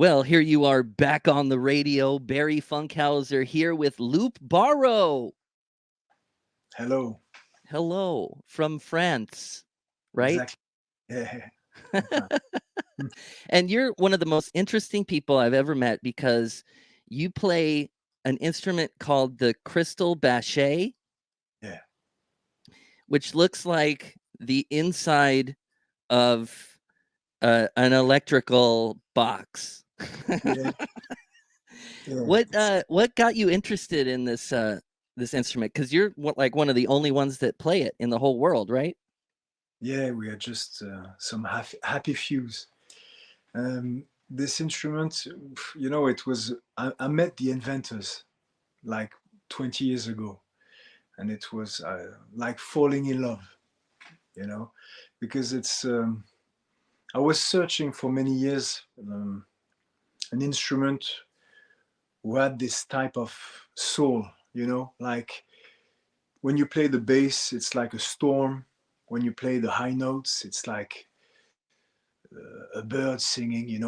Well, here you are back on the radio. Barry Funkhauser here with Loup Barrow. Hello. Hello from France, right? Exactly. Yeah. I'm fine. Mm. And you're one of the most interesting people I've ever met because you play an instrument called the Cristal Baschet, Yeah. which looks like the inside of an electrical box. Yeah. Yeah. What got you interested in this instrument? Because you're like one of the only ones that play it in the whole world, right? Yeah. We are just some happy fews. This instrument, it was. I met the inventors like 20 years ago, and it was like falling in love. You know, because it's. I was searching for many years an instrument who had this type of soul. Like when you play the bass, it's like a storm. When you play the high notes, it's like a bird singing.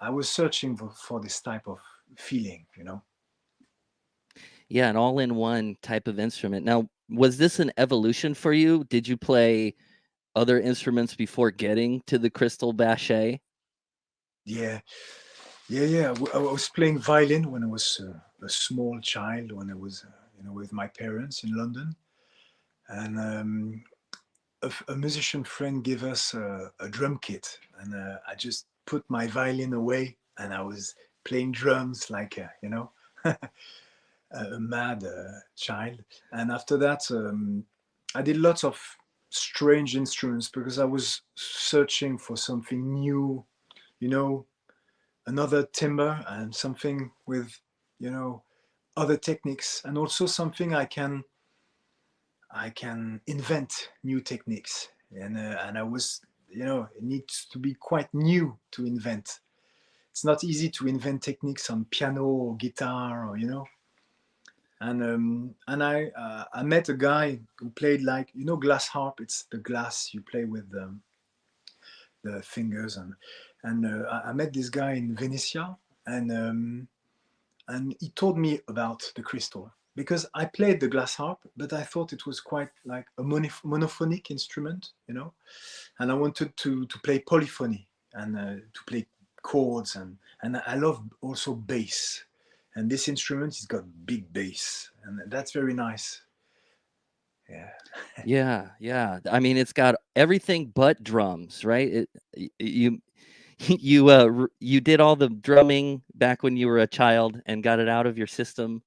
I was searching for this type of feeling. Yeah, an all-in-one type of instrument. Now, was this an evolution for you? Did you play other instruments before getting to the Crystal Bache? Yeah, yeah. I was playing violin when I was a small child, when I was, with my parents in London. And a musician friend gave us a drum kit. And I just put my violin away and I was playing drums like, a mad child. And after that, I did lots of strange instruments because I was searching for something new, you know, another timbre and something with, you know, other techniques, and also something I can invent new techniques. And I was, it needs to be quite new to invent. It's not easy to invent techniques on piano or guitar, or and I met a guy who played, like, glass harp. It's the glass you play with the fingers. And I met this guy in Venetia, and he told me about the crystal, because I played the glass harp, but I thought it was quite like a monophonic instrument. And I wanted to play polyphony, and to play chords, and I love also bass. And this instrument has got big bass, and that's very nice. Yeah. Yeah, yeah. I mean, it's got everything but drums, right? You you did all the drumming back when you were a child and got it out of your system.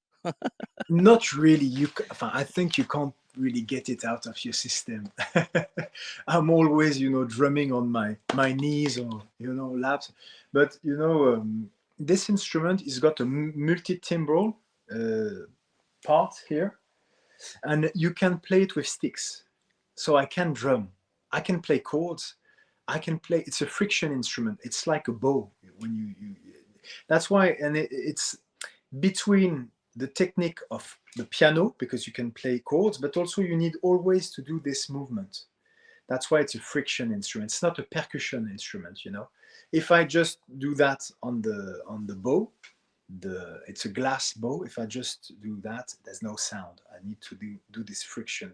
Not really. I think you can't really get it out of your system. I'm always, drumming on my knees, or laps. But this instrument has got a multi-timbral uh, part here, and you can play it with sticks. So I can drum, I can play chords, I can play. It's a friction instrument. It's like a bow when you. That's why, and it's between the technique of the piano, because you can play chords, but also you need always to do this movement. That's why it's a friction instrument. It's not a percussion instrument. If I just do that on the bow, it's a glass bow. If I just do that, there's no sound. I need to do this friction.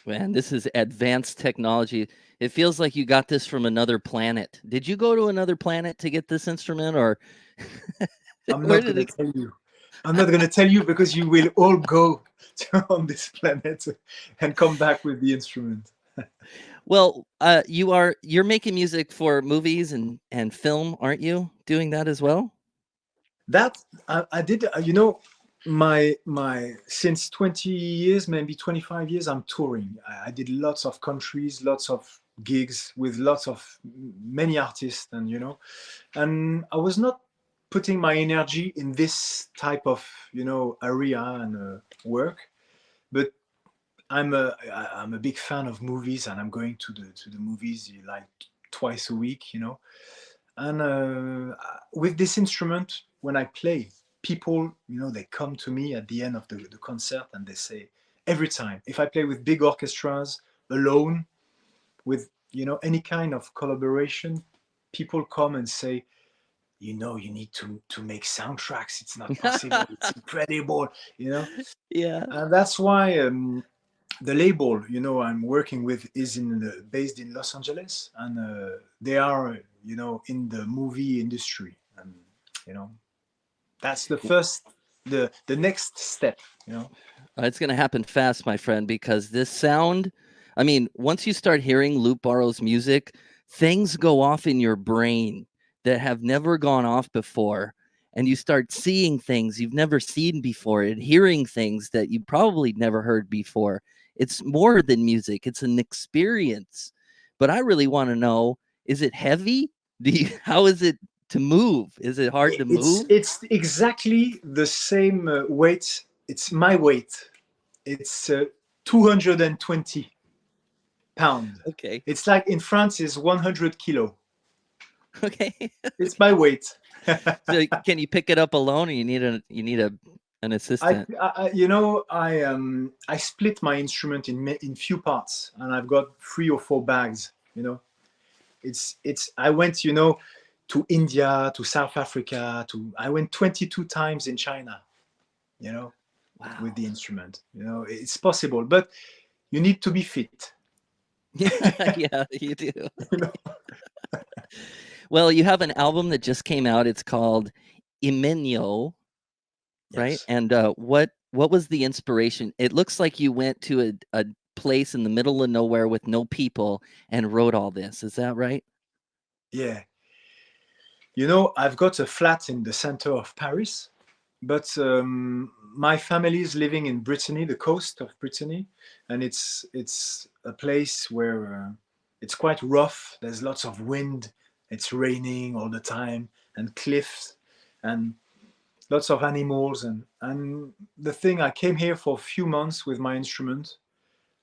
Man, this is advanced technology. It feels like you got this from another planet. Did you go to another planet to get this instrument, or I'm where not did gonna it? tell you. I'm not gonna tell you, because you will all go on this planet and come back with the instrument. Well, you're making music for movies and film, aren't you? Doing that as well? That I did. My since 20 years, maybe 25 years, I'm touring. I did lots of countries, lots of gigs with lots of many artists, and I was not putting my energy in this type of area and work. But I'm a big fan of movies, and I'm going to the movies like twice a week. And with this instrument, when I play, people, they come to me at the end of the concert, and they say, every time, if I play with big orchestras, alone, with any kind of collaboration, people come and say, you need to make soundtracks. It's not possible. It's incredible, you know. Yeah. And that's why the label, I'm working with is based in Los Angeles, and they are, in the movie industry, and you know, that's the next step, It's going to happen fast, my friend, because this sound, I mean, once you start hearing Loup Barrow's music, things go off in your brain that have never gone off before. And you start seeing things you've never seen before and hearing things that you probably never heard before. It's more than music, it's an experience. But I really want to know, is it heavy? How is it to move? Is it hard to it's move? it's exactly the same weight. It's my weight. It's 220 pound. Okay. It's like in France is 100 kilo. Okay. It's my weight. So can you pick it up alone, or you need an assistant? I split my instrument in few parts, and I've got 3 or 4 bags. I went to India, to South Africa, I went 22 times in China. Wow. With the instrument. It's possible, but you need to be fit. Yeah, you do. Well, you have an album that just came out. It's called Immineo, right? Yes. And what was the inspiration? It looks like you went to a place in the middle of nowhere with no people and wrote all this. Is that right? Yeah. I've got a flat in the center of Paris, but my family is living in Brittany, the coast of Brittany, and it's a place where it's quite rough. There's lots of wind. It's raining all the time, and cliffs, and lots of animals. And the thing, I came here for a few months with my instrument,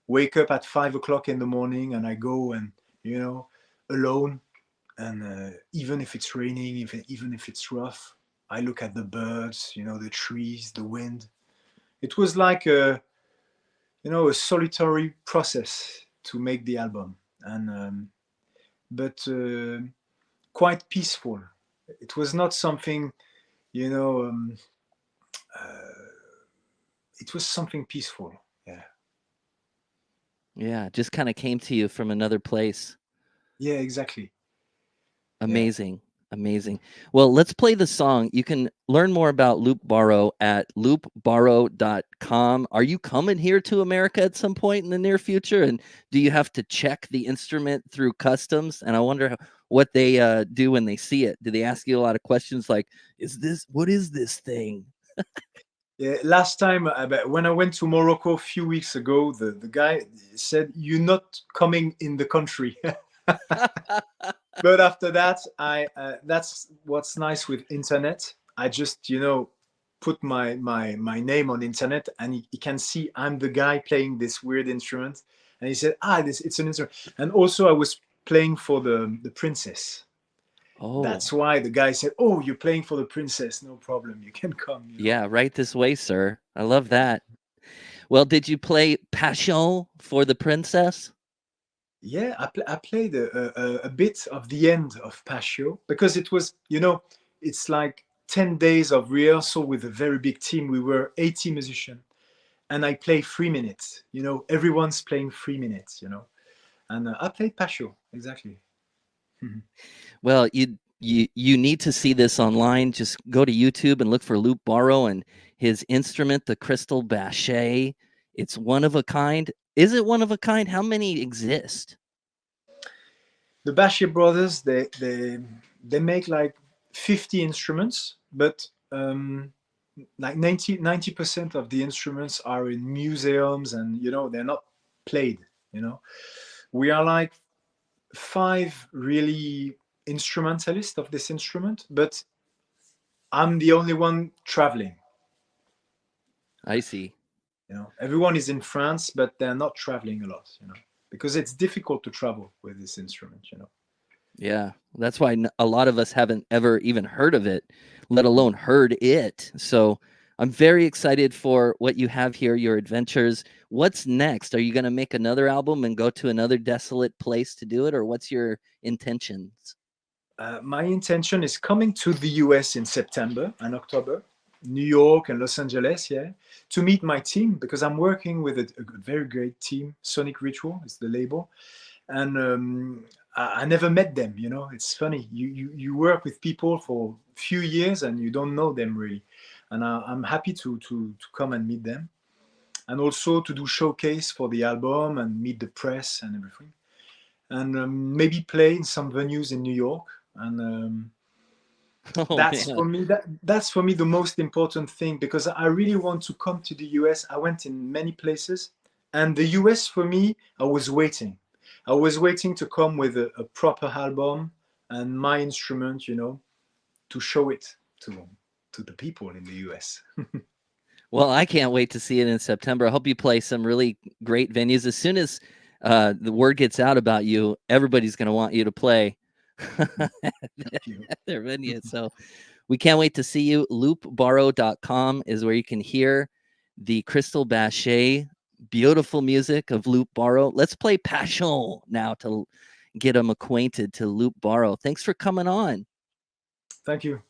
wake up at 5 o'clock in the morning, and I go and alone. And even if it's raining, even if it's rough, I look at the birds, the trees, the wind. It was like a solitary process to make the album, and but quite peaceful. It was not something, you know. It was something peaceful. Yeah. Yeah, it just kind of came to you from another place. Yeah, exactly. Yeah. Amazing. Amazing. Well, let's play the song. You can learn more about Loup Barrow at loopbarrow.com. Are you coming here to America at some point in the near future? And do you have to check the instrument through customs? And I wonder what they do when they see it. Do they ask you a lot of questions like, what is this thing? Yeah, last time when I went to Morocco a few weeks ago, the guy said, "You're not coming in the country." But after that, that's what's nice with internet. I just put my name on internet, and he can see I'm the guy playing this weird instrument. And he said, it's an instrument. And also I was playing for the princess. Oh, That's why the guy said, "Oh, you're playing for the princess? No problem, you can come." yeah, right this way, sir. I love that. Well, did you play Passion for the Princess? Yeah, I played a bit of the end of Passion because it was, it's like 10 days of rehearsal with a very big team. We were 80 musicians, and I play 3 minutes. Everyone's playing 3 minutes. And I played Passion exactly. Well, you need to see this online. Just go to YouTube and look for Loup Barrow and his instrument, the Cristal Baschet. It's one of a kind. Is it one of a kind? How many exist? The Baschet brothers, they make like 50 instruments, but like 90% of the instruments are in museums, and they're not played. We are like 5 really instrumentalists of this instrument, but I'm the only one traveling. I see. Everyone is in France, but they're not traveling a lot. Because it's difficult to travel with this instrument. Yeah, that's why a lot of us haven't ever even heard of it, let alone heard it. So I'm very excited for what you have here, your adventures. What's next? Are you going to make another album and go to another desolate place to do it, or what's your intentions? My intention is coming to the US in September and October, New York and Los Angeles, yeah, to meet my team because I'm working with a very great team. Sonic Ritual is the label, and I never met them. You know, it's funny. You work with people for a few years and you don't know them really, and I'm happy to come and meet them, and also to do showcase for the album and meet the press and everything, and maybe play in some venues in New York. And Oh that's for man. me that's for me the most important thing because I really want to come to the US. I went in many places, and the US for me, I was waiting to come with a proper album and my instrument, you know, to show it to the people in the US. Well, I can't wait to see it in September. I hope you play some really great venues. As soon as the word gets out about you, everybody's going to want you to play Thank you. at their venue. So we can't wait to see you. loopbarrow.com is where you can hear the Cristal Baschet beautiful music of Loup Barrow. Let's play Passion now to get them acquainted to Loup Barrow. Thanks for coming on. Thank you.